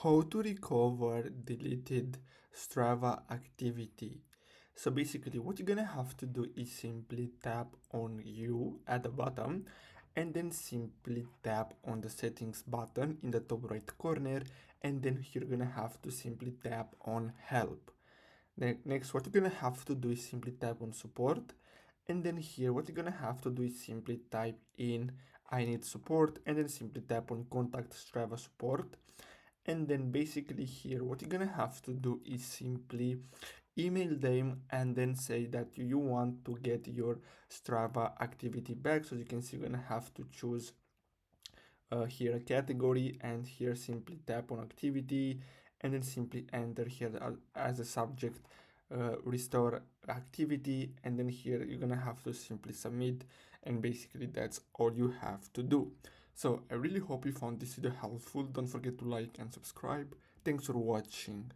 How to recover deleted Strava activity. So basically what you're gonna have to do is simply tap on you at the bottom and then simply tap on the settings button in the top right corner, and then you're gonna have to simply tap on help. Next, what you're gonna have to do is simply tap on support, and then here what you're gonna have to do is simply type in I need support, and then simply tap on contact Strava support. And then basically here what you're gonna have to do is simply email them and then say that you want to get your Strava activity back. So you can see you're gonna have to choose here a category, and here simply tap on activity, and then simply enter here as a subject restore activity, and then here you're gonna have to simply submit, and basically that's all you have to do. So I really hope you found this video helpful. Don't forget to like and subscribe. Thanks for watching.